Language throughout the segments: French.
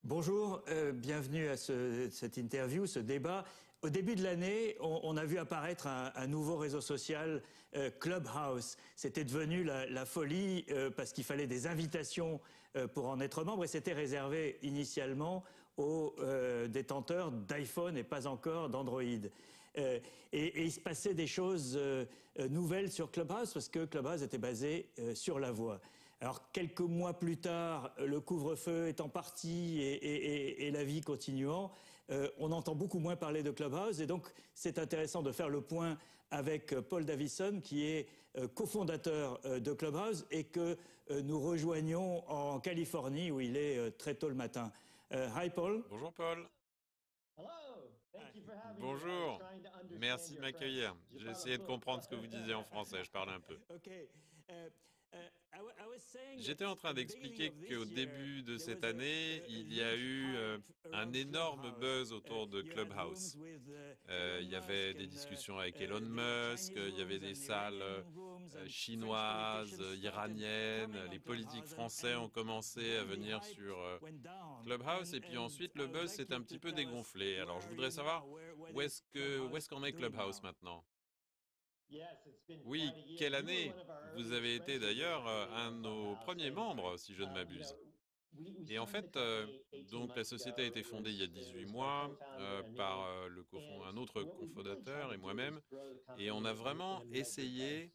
Bonjour, bienvenue à cette interview, ce débat. Au début de l'année, on a vu apparaître un nouveau réseau social, Clubhouse. C'était devenu la folie parce qu'il fallait des invitations pour en être membre et c'était réservé initialement aux détenteurs d'iPhone et pas encore d'Android. Et il se passait des choses nouvelles sur Clubhouse parce que Clubhouse était basé sur la voix. Alors, quelques mois plus tard, le couvre-feu étant parti et la vie continuant, on entend beaucoup moins parler de Clubhouse. Et donc, c'est intéressant de faire le point avec Paul Davison, qui est cofondateur de Clubhouse et que nous rejoignons en Californie, où il est très tôt le matin. Hi, Paul. Bonjour, Paul. Bonjour. Merci de m'accueillir. J'ai essayé de comprendre ce que vous disiez en français. Je parle un peu. J'étais en train d'expliquer qu'au début de cette année, il y a eu un énorme buzz autour de Clubhouse. Il y avait des discussions avec Elon Musk, il y avait des salles chinoises, iraniennes. Les politiques français ont commencé à venir sur Clubhouse et puis ensuite le buzz s'est un petit peu dégonflé. Alors je voudrais savoir où est-ce qu'en est Clubhouse maintenant? Oui, quelle année? Vous avez été d'ailleurs un de nos premiers membres, si je ne m'abuse. Et en fait, donc la société a été fondée il y a 18 mois par un autre cofondateur et moi-même. Et on a vraiment essayé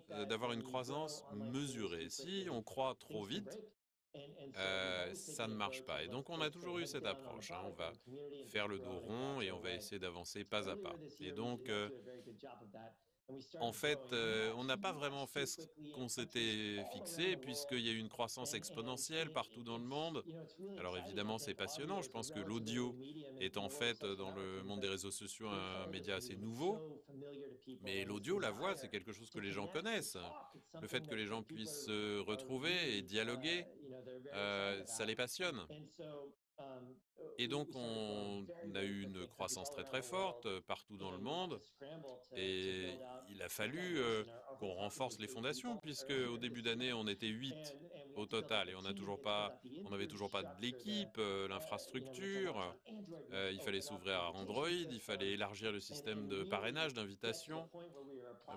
d'avoir une croissance mesurée. Si on croît trop vite, ça ne marche pas. Et donc on a toujours eu cette approche, hein. On va faire le dos rond et on va essayer d'avancer pas à pas. Et donc en fait, on n'a pas vraiment fait ce qu'on s'était fixé, puisqu'il y a eu une croissance exponentielle partout dans le monde. Alors évidemment, c'est passionnant. Je pense que l'audio est en fait, dans le monde des réseaux sociaux, un média assez nouveau. Mais l'audio, la voix, c'est quelque chose que les gens connaissent. Le fait que les gens puissent se retrouver et dialoguer, ça les passionne. Et donc, on a eu une croissance très très forte partout dans le monde. Et il a fallu qu'on renforce les fondations, puisque au début d'année, on était 8 au total et on n'avait toujours pas de l'équipe, l'infrastructure. Il fallait s'ouvrir à Android, il fallait élargir le système de parrainage, d'invitation,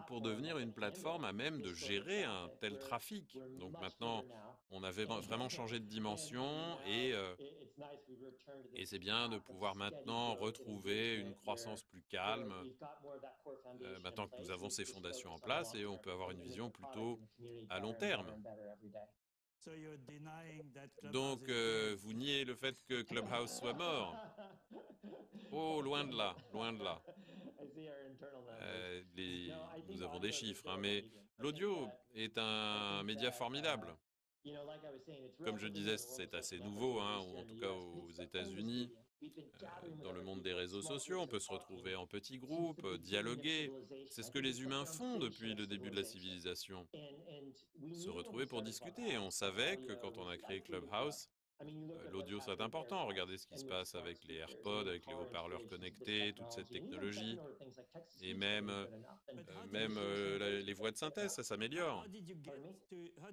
pour devenir une plateforme à même de gérer un tel trafic. Donc maintenant, on avait vraiment changé de dimension et c'est bien de pouvoir maintenant retrouver une croissance plus calme, maintenant que nous avons ces fondations en place et on peut avoir une vision plutôt à long terme. Donc, vous niez le fait que Clubhouse soit mort? Oh, loin de là, loin de là. Nous avons des chiffres, hein, mais l'audio est un média formidable. Comme je disais, c'est assez nouveau, hein, ou en tout cas aux États-Unis. Dans le monde des réseaux sociaux, on peut se retrouver en petits groupes, dialoguer. C'est ce que les humains font depuis le début de la civilisation. Se retrouver pour discuter. Et on savait que quand on a créé Clubhouse, l'audio serait important. Regardez ce qui se passe avec les AirPods, avec les haut-parleurs connectés, toute cette technologie. Et même les voix de synthèse, ça s'améliore.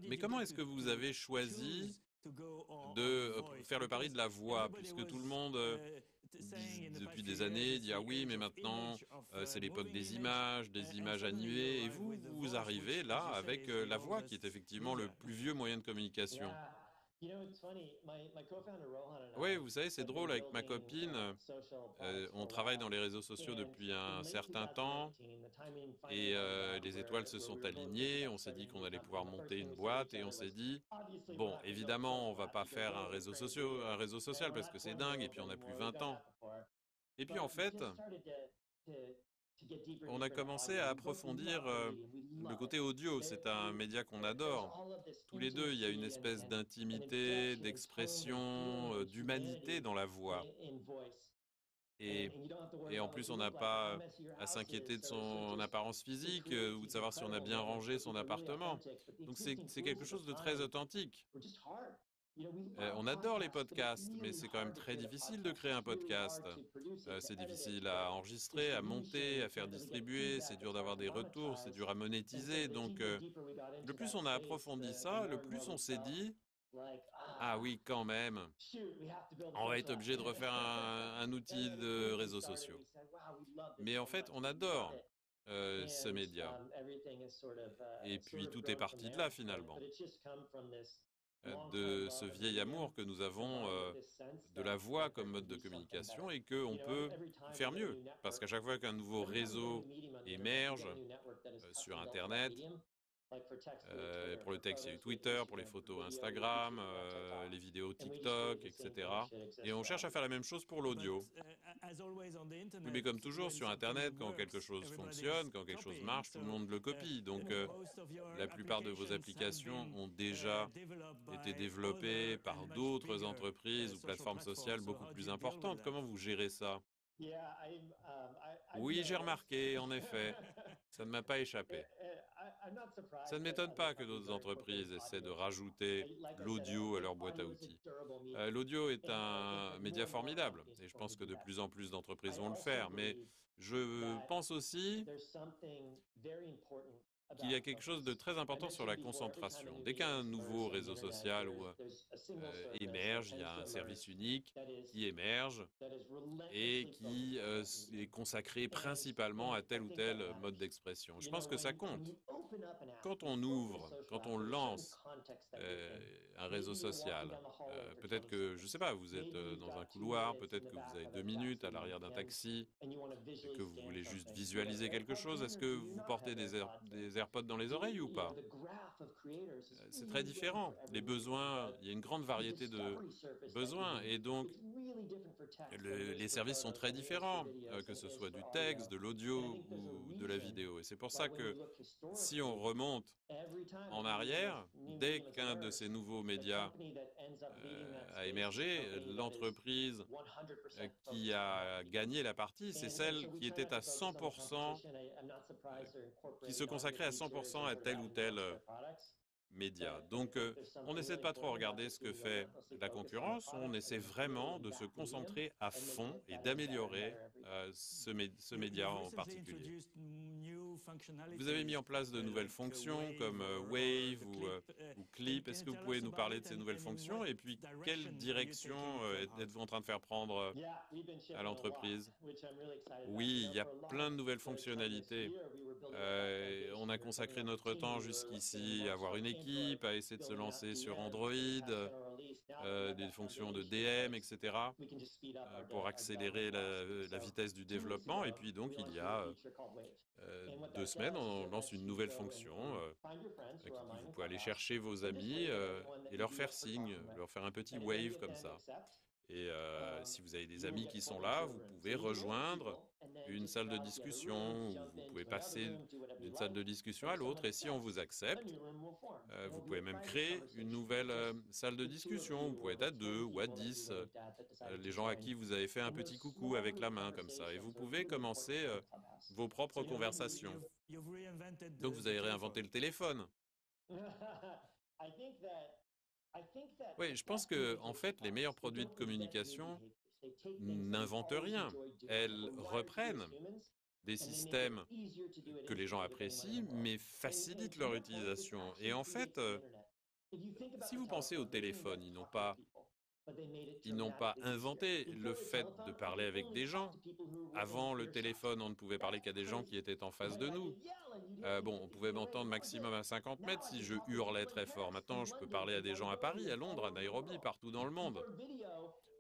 Mais comment est-ce que vous avez choisi de faire le pari de la voix, puisque tout le monde depuis des années dit ah oui, mais maintenant c'est l'époque des images animées, et vous arrivez là avec la voix qui est effectivement le plus vieux moyen de communication. Oui, vous savez, c'est drôle avec ma copine. On travaille dans les réseaux sociaux depuis un certain temps et les étoiles se sont alignées. On s'est dit qu'on allait pouvoir monter une boîte et on s'est dit, bon, évidemment, on va pas faire un réseau social parce que c'est dingue et puis on a plus 20 ans. Et puis en fait, on a commencé à approfondir le côté audio. C'est un média qu'on adore. Tous les deux, il y a une espèce d'intimité, d'expression, d'humanité dans la voix. Et, et en plus, on n'a pas à s'inquiéter de son apparence physique ou de savoir si on a bien rangé son appartement. Donc c'est quelque chose de très authentique. On adore les podcasts, mais c'est quand même très difficile de créer un podcast. C'est difficile à enregistrer, à monter, à faire distribuer, c'est dur d'avoir des retours, c'est dur à monétiser. Donc, le plus on a approfondi ça, le plus on s'est dit, ah oui, quand même, on va être obligé de refaire un outil de réseaux sociaux. Mais en fait, on adore ce média. Et puis, tout est parti de là, finalement. De ce vieil amour que nous avons de la voix comme mode de communication et qu'on peut faire mieux. Parce qu'à chaque fois qu'un nouveau réseau émerge sur Internet, pour le texte, il y a eu Twitter, pour les photos Instagram, les vidéos TikTok, etc. Et on cherche à faire la même chose pour l'audio. Oui, mais comme toujours sur Internet, quand quelque chose fonctionne, quand quelque chose marche, tout le monde le copie. Donc la plupart de vos applications ont déjà été développées par d'autres entreprises ou plateformes sociales beaucoup plus importantes. Comment vous gérez ça? Oui, j'ai remarqué, en effet. Ça ne m'a pas échappé. Ça ne m'étonne pas que d'autres entreprises essaient de rajouter l'audio à leur boîte à outils. L'audio est un média formidable et je pense que de plus en plus d'entreprises vont le faire. Mais je pense aussi qu'il y a quelque chose de très important sur la concentration. Dès qu'un nouveau réseau social émerge, il y a un service unique qui émerge et qui est consacré principalement à tel ou tel mode d'expression. Je pense que ça compte. Quand on ouvre, quand on lance un réseau social, peut-être que, je ne sais pas, vous êtes dans un couloir, peut-être que vous avez 2 minutes à l'arrière d'un taxi, et que vous voulez juste visualiser quelque chose, est-ce que vous portez des AirPods dans les oreilles ou pas? C'est très différent. Les besoins, il y a une grande variété de besoins, et donc les services sont très différents, que ce soit du texte, de l'audio ou de la vidéo. Et c'est pour ça que si on remonte en arrière, dès qu'un de ces nouveaux médias a émergé, l'entreprise qui a gagné la partie, c'est celle qui était à 100%, qui se consacrait à 100% à tel ou tel média. Donc, on n'essaie de pas trop regarder ce que fait la concurrence, on essaie vraiment de se concentrer à fond et d'améliorer ce média en particulier. Vous avez mis en place de nouvelles fonctions comme Wave ou Clip. Est-ce que vous pouvez nous parler de ces nouvelles fonctions? Et puis, quelle direction êtes-vous en train de faire prendre à l'entreprise? Oui, il y a plein de nouvelles fonctionnalités. On a consacré notre temps jusqu'ici à avoir une équipe, à essayer de se lancer sur Android, des fonctions de DM, etc., pour accélérer la vitesse du développement. Et puis donc, il y a 2 semaines, on lance une nouvelle fonction qui dit vous pouvez aller chercher vos amis et leur faire signe, leur faire un petit wave comme ça. Et si vous avez des amis qui sont là, vous pouvez rejoindre une salle de discussion, ou vous pouvez passer d'une salle de discussion à l'autre. Et si on vous accepte, vous pouvez même créer une nouvelle salle de discussion. Vous pouvez être à 2 ou à 10, les gens à qui vous avez fait un petit coucou avec la main comme ça. Et vous pouvez commencer vos propres conversations. Donc vous avez réinventé le téléphone. Oui, je pense que en fait, les meilleurs produits de communication n'inventent rien. Elles reprennent des systèmes que les gens apprécient, mais facilitent leur utilisation. Et en fait, si vous pensez au téléphone, ils n'ont pas inventé le fait de parler avec des gens. Avant le téléphone, on ne pouvait parler qu'à des gens qui étaient en face de nous. Bon, on pouvait m'entendre maximum à 50 mètres si je hurlais très fort. Maintenant, je peux parler à des gens à Paris, à Londres, à Nairobi, partout dans le monde.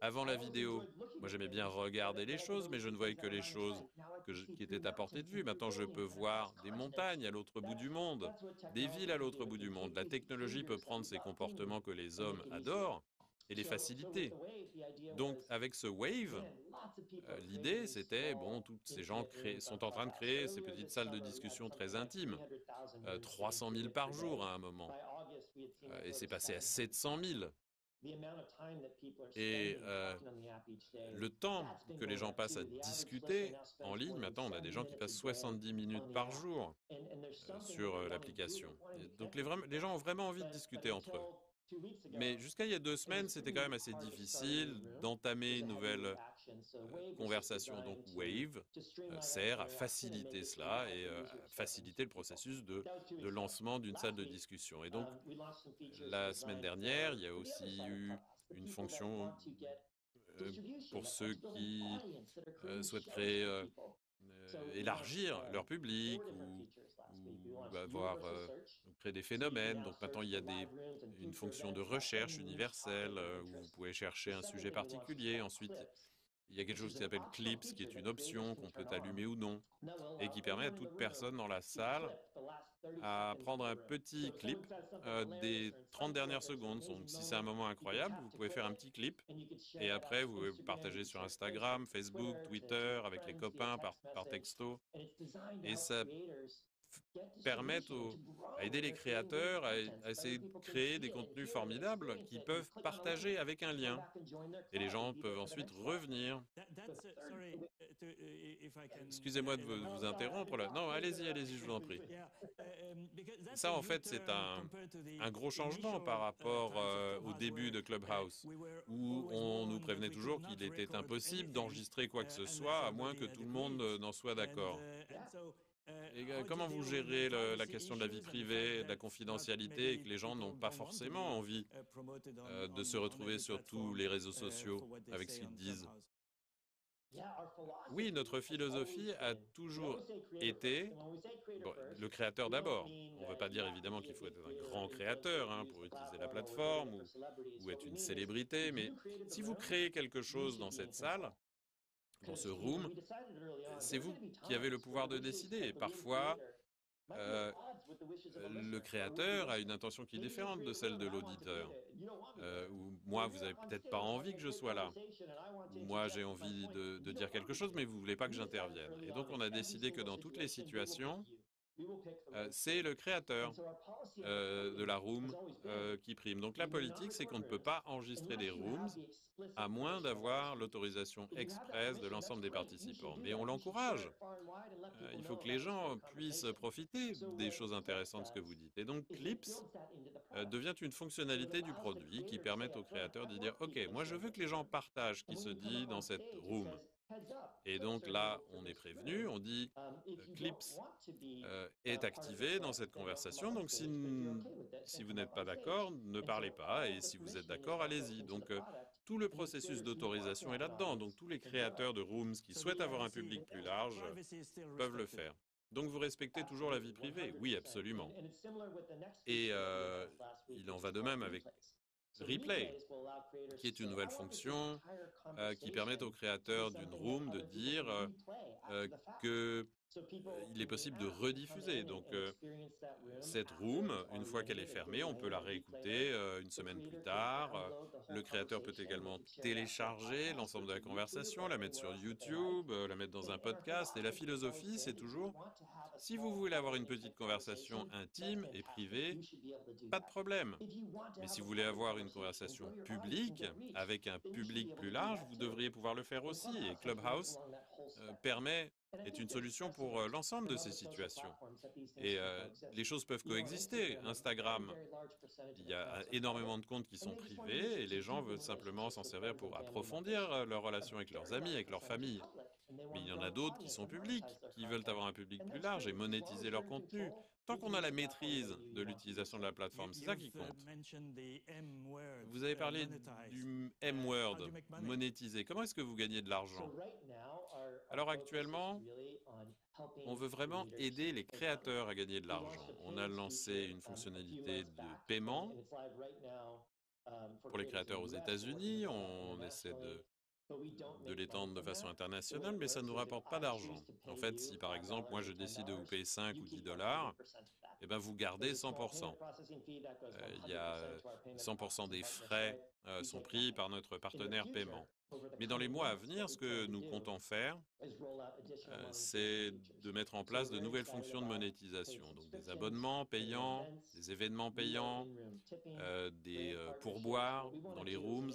Avant la vidéo, moi j'aimais bien regarder les choses, mais je ne voyais que les choses qui étaient à portée de vue. Maintenant, je peux voir des montagnes à l'autre bout du monde, des villes à l'autre bout du monde. La technologie peut prendre ces comportements que les hommes adorent et les faciliter. Donc, avec ce Wave, l'idée, c'était, bon, tous ces gens sont en train de créer ces petites salles de discussion très intimes. 300 000 par jour à un moment. Et c'est passé à 700 000. Et le temps que les gens passent à discuter en ligne, maintenant on a des gens qui passent 70 minutes par jour sur l'application. Donc les gens ont vraiment envie de discuter entre eux. Mais jusqu'à il y a 2 semaines, c'était quand même assez difficile d'entamer une nouvelle conversation. Donc Wave sert à faciliter cela et à faciliter le processus de lancement d'une salle de discussion. Et donc la semaine dernière, il y a aussi eu une fonction euh, pour ceux qui souhaitent élargir leur public ou avoir créer des phénomènes. Donc maintenant, il y a une fonction de recherche universelle où vous pouvez chercher un sujet particulier. Ensuite, il y a quelque chose qui s'appelle Clips, qui est une option qu'on peut allumer ou non et qui permet à toute personne dans la salle à prendre un petit clip des 30 dernières secondes. Donc si c'est un moment incroyable, vous pouvez faire un petit clip et après vous pouvez partager sur Instagram, Facebook, Twitter, avec les copains, par texto. Et ça permet à aider les créateurs à essayer de créer des contenus formidables qu'ils peuvent partager avec un lien. Et les gens peuvent ensuite revenir. Excusez-moi de vous interrompre là. Non, allez-y, je vous en prie. Ça, en fait, c'est un gros changement par rapport au début de Clubhouse, où on nous prévenait toujours qu'il était impossible d'enregistrer quoi que ce soit, à moins que tout le monde n'en soit d'accord. Et comment vous gérez la question de la vie privée, de la confidentialité, et que les gens n'ont pas forcément envie de se retrouver sur tous les réseaux sociaux avec ce qu'ils disent? Oui, notre philosophie a toujours été, bon, le créateur d'abord. On ne veut pas dire évidemment qu'il faut être un grand créateur hein, pour utiliser la plateforme ou être une célébrité, mais si vous créez quelque chose dans cette salle, dans ce room, c'est vous qui avez le pouvoir de décider. Et parfois, le créateur a une intention qui est différente de celle de l'auditeur. Ou moi, vous avez peut-être pas envie que je sois là. Ou moi, j'ai envie de dire quelque chose, mais vous voulez pas que j'intervienne. Et donc, on a décidé que dans toutes les situations, c'est le créateur de la room qui prime. Donc, la politique, c'est qu'on ne peut pas enregistrer des rooms à moins d'avoir l'autorisation expresse de l'ensemble des participants. Mais on l'encourage. Il faut que les gens puissent profiter des choses intéressantes ce que vous dites. Et donc Clips devient une fonctionnalité du produit qui permet aux créateurs de dire OK, moi je veux que les gens partagent ce qui se dit dans cette room. Et donc là, on est prévenu, on dit Clips est activé dans cette conversation. Donc si vous n'êtes pas d'accord, ne parlez pas. Et si vous êtes d'accord, allez-y. Donc tout le processus d'autorisation est là-dedans. Donc tous les créateurs de rooms qui souhaitent avoir un public plus large peuvent le faire. Donc vous respectez toujours la vie privée? Oui, absolument. Et il en va de même avec Replay, qui est une nouvelle fonction qui permet aux créateurs d'une room de dire que il est possible de rediffuser. Donc, cette room, une fois qu'elle est fermée, on peut la réécouter une semaine plus tard. Le créateur peut également télécharger l'ensemble de la conversation, la mettre sur YouTube, la mettre dans un podcast. Et la philosophie, c'est toujours, si vous voulez avoir une petite conversation intime et privée, pas de problème. Mais si vous voulez avoir une conversation publique, avec un public plus large, vous devriez pouvoir le faire aussi. Et Clubhouse est une solution pour l'ensemble de ces situations. Et les choses peuvent coexister. Instagram, il y a énormément de comptes qui sont privés et les gens veulent simplement s'en servir pour approfondir leur relation avec leurs amis, avec leur famille. Mais il y en a d'autres qui sont publics, qui veulent avoir un public plus large et monétiser leur contenu. Tant qu'on a la maîtrise de l'utilisation de la plateforme, c'est ça qui compte. Vous avez parlé du M-word, monétiser. Comment est-ce que vous gagnez de l'argent? Alors actuellement, on veut vraiment aider les créateurs à gagner de l'argent. On a lancé une fonctionnalité de paiement pour les créateurs aux États-Unis. On essaie de l'étendre de façon internationale, mais ça ne nous rapporte pas d'argent. En fait, si par exemple, moi je décide de vous payer 5 ou 10 dollars, eh ben, vous gardez 100%. Il y a 100% des frais sont pris par notre partenaire paiement. Mais dans les mois à venir, ce que nous comptons faire, c'est de mettre en place de nouvelles fonctions de monétisation. Donc des abonnements payants, des événements payants, des pourboires dans les rooms,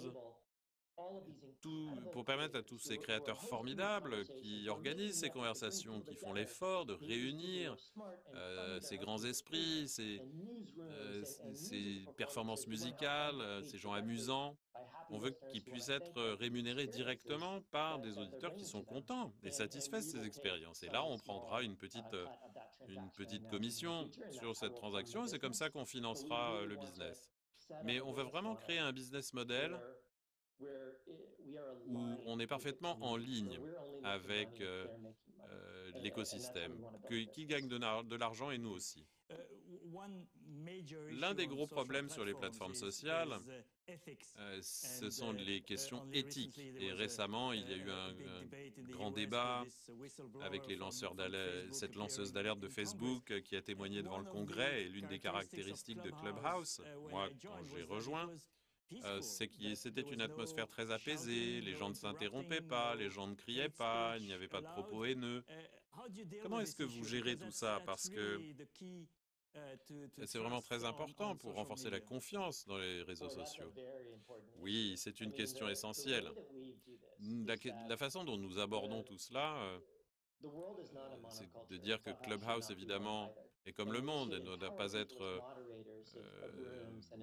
tout pour permettre à tous ces créateurs formidables qui organisent ces conversations, qui font l'effort de réunir ces grands esprits, ces performances musicales, ces gens amusants. On veut qu'ils puissent être rémunérés directement par des auditeurs qui sont contents et satisfaits de ces expériences. Et là, on prendra une petite commission sur cette transaction et c'est comme ça qu'on financera le business. Mais on veut vraiment créer un business model où on est parfaitement en ligne avec l'écosystème, qui gagne de l'argent et nous aussi. L'un des gros problèmes sur les plateformes sociales, ce sont les questions éthiques. Et récemment, il y a eu un grand débat avec cette lanceuse d'alerte de Facebook qui a témoigné devant le Congrès. Et l'une des caractéristiques de Clubhouse, moi, quand j'ai rejoint, c'est que c'était une atmosphère très apaisée, les gens ne s'interrompaient pas, les gens ne criaient pas, il n'y avait pas de propos haineux. Comment est-ce que vous gérez tout ça? Parce que c'est vraiment très important pour renforcer la confiance dans les réseaux sociaux. Oui, c'est une question essentielle. La façon dont nous abordons tout cela, c'est de dire que Clubhouse, évidemment, est comme le monde, elle ne doit pas être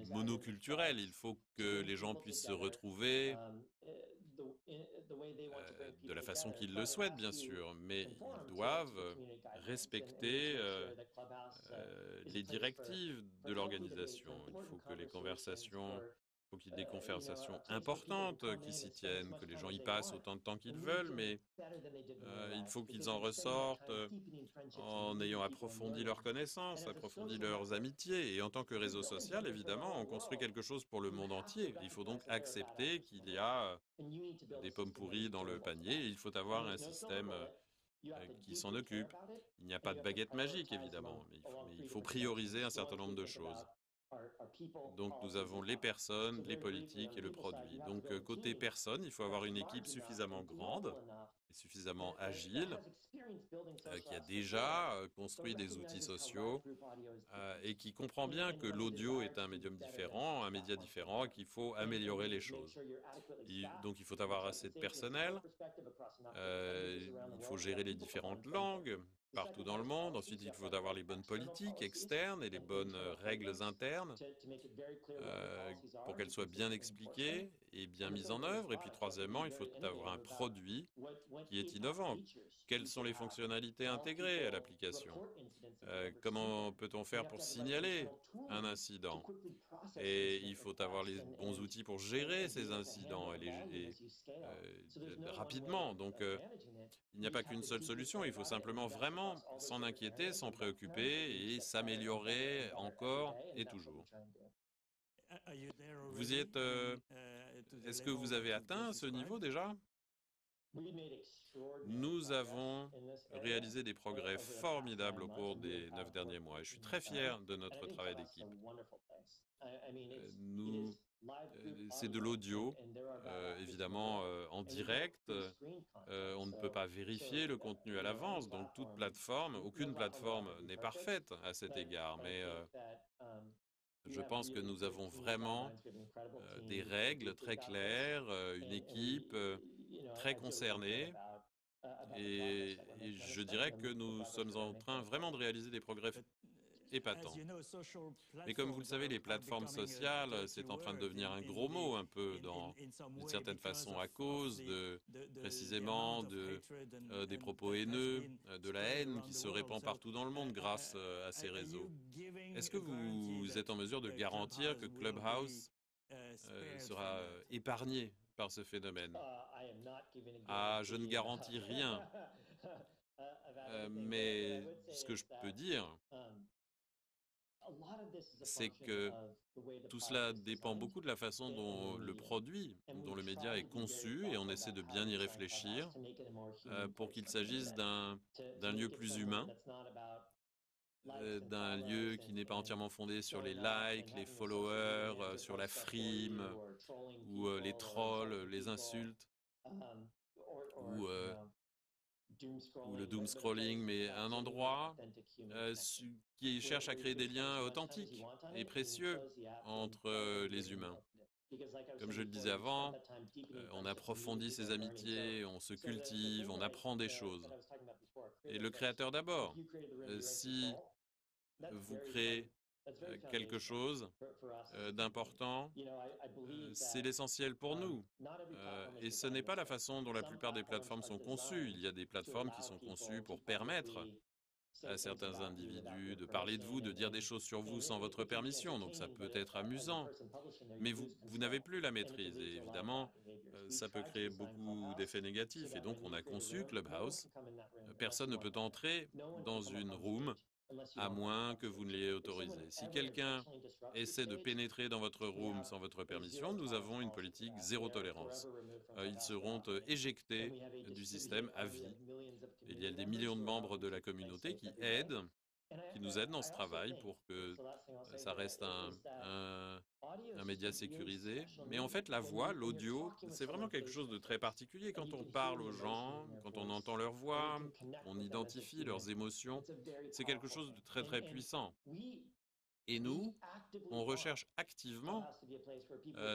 monoculturelle. Il faut que les gens puissent se retrouver de la façon qu'ils le souhaitent, bien sûr, mais ils doivent respecter les directives de l'organisation. Il faut qu'il y ait des conversations importantes qui s'y tiennent, que les gens y passent autant de temps qu'ils veulent, mais il faut qu'ils en ressortent en ayant approfondi leurs connaissances, approfondi leurs amitiés. Et en tant que réseau social, évidemment, on construit quelque chose pour le monde entier. Il faut donc accepter qu'il y a des pommes pourries dans le panier et il faut avoir un système qui s'en occupe. Il n'y a pas de baguette magique, évidemment, mais il faut prioriser un certain nombre de choses. Donc nous avons les personnes, les politiques et le produit. Donc côté personnes, il faut avoir une équipe suffisamment grande et suffisamment agile qui a déjà construit des outils sociaux et qui comprend bien que l'audio est un médium différent, un média différent, et qu'il faut améliorer les choses. Donc il faut avoir assez de personnel, il faut gérer les différentes langues partout dans le monde. Ensuite, il faut avoir les bonnes politiques externes et les bonnes règles internes pour qu'elles soient bien expliquées et bien mises en œuvre. Et puis troisièmement, il faut avoir un produit qui est innovant. Quelles sont les fonctionnalités intégrées à l'application? Comment peut-on faire pour signaler un incident? Et il faut avoir les bons outils pour gérer ces incidents rapidement. Donc, il n'y a pas qu'une seule solution. Il faut simplement vraiment s'en inquiéter, s'en préoccuper et s'améliorer encore et toujours. Vous y êtes. Est-ce que vous avez atteint ce niveau déjà? Nous avons réalisé des progrès formidables au cours des 9 derniers mois et je suis très fier de notre travail d'équipe. C'est de l'audio, évidemment en direct. On ne peut pas vérifier le contenu à l'avance, donc aucune plateforme n'est parfaite à cet égard, mais je pense que nous avons vraiment des règles très claires, une équipe très concernée. Et je dirais que nous sommes en train vraiment de réaliser des progrès épatants. Mais comme vous le savez, les plateformes sociales, c'est en train de devenir un gros mot un peu d'une certaine façon à cause précisément des propos haineux, de la haine qui se répand partout dans le monde grâce à ces réseaux. Est-ce que vous êtes en mesure de garantir que Clubhouse sera épargné par ce phénomène? Ah, je ne garantis rien, mais ce que je peux dire, c'est que tout cela dépend beaucoup de la façon dont le produit, dont le média est conçu, et on essaie de bien y réfléchir pour qu'il s'agisse d'un lieu plus humain, d'un lieu qui n'est pas entièrement fondé sur les likes, les followers, sur la frime, ou les trolls, les insultes, ou, euh, ou le doom scrolling, mais un endroit qui cherche à créer des liens authentiques et précieux entre les humains. Comme je le disais avant, on approfondit ses amitiés, on se cultive, on apprend des choses. Et le créateur d'abord, si vous créez quelque chose d'important, c'est l'essentiel pour nous. Et ce n'est pas la façon dont la plupart des plateformes sont conçues. Il y a des plateformes qui sont conçues pour permettre à certains individus de parler de vous, de dire des choses sur vous sans votre permission. Donc ça peut être amusant, mais vous n'avez plus la maîtrise. Et évidemment, ça peut créer beaucoup d'effets négatifs. Et donc on a conçu Clubhouse. Personne ne peut entrer dans une room à moins que vous ne l'ayez autorisé. Si quelqu'un essaie de pénétrer dans votre room sans votre permission, nous avons une politique zéro tolérance. Ils seront éjectés du système à vie. Il y a des millions de membres de la communauté qui nous aident dans ce travail pour que ça reste un média sécurisé. Mais en fait, la voix, l'audio, c'est vraiment quelque chose de très particulier. Quand on parle aux gens, quand on entend leur voix, on identifie leurs émotions, c'est quelque chose de très très puissant. Et nous, on recherche activement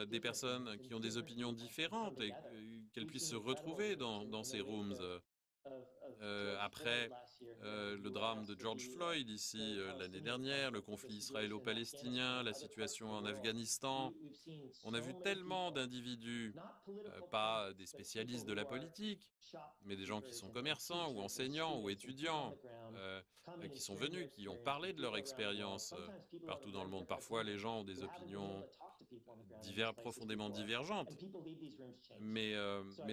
des personnes qui ont des opinions différentes et qu'elles puissent se retrouver dans ces rooms. Après le drame de George Floyd ici l'année dernière, le conflit israélo-palestinien, la situation en Afghanistan, on a vu tellement d'individus, pas des spécialistes de la politique, mais des gens qui sont commerçants ou enseignants ou étudiants, qui sont venus, qui ont parlé de leur expérience partout dans le monde. Parfois, les gens ont des opinions profondément divergentes, mais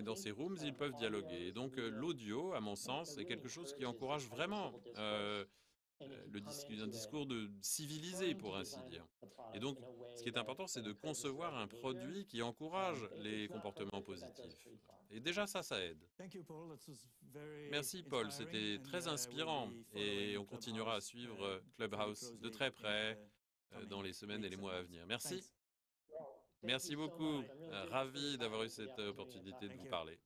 dans ces rooms, ils peuvent dialoguer. Et donc, l'audio, à mon sens, est quelque chose qui encourage vraiment un discours civilisé, pour ainsi dire. Et donc, ce qui est important, c'est de concevoir un produit qui encourage les comportements positifs. Et déjà, ça aide. Merci, Paul. C'était très inspirant. Et on continuera à suivre Clubhouse de très près dans les semaines et les mois à venir. Merci. Merci beaucoup. Ravi d'avoir eu cette opportunité de vous parler.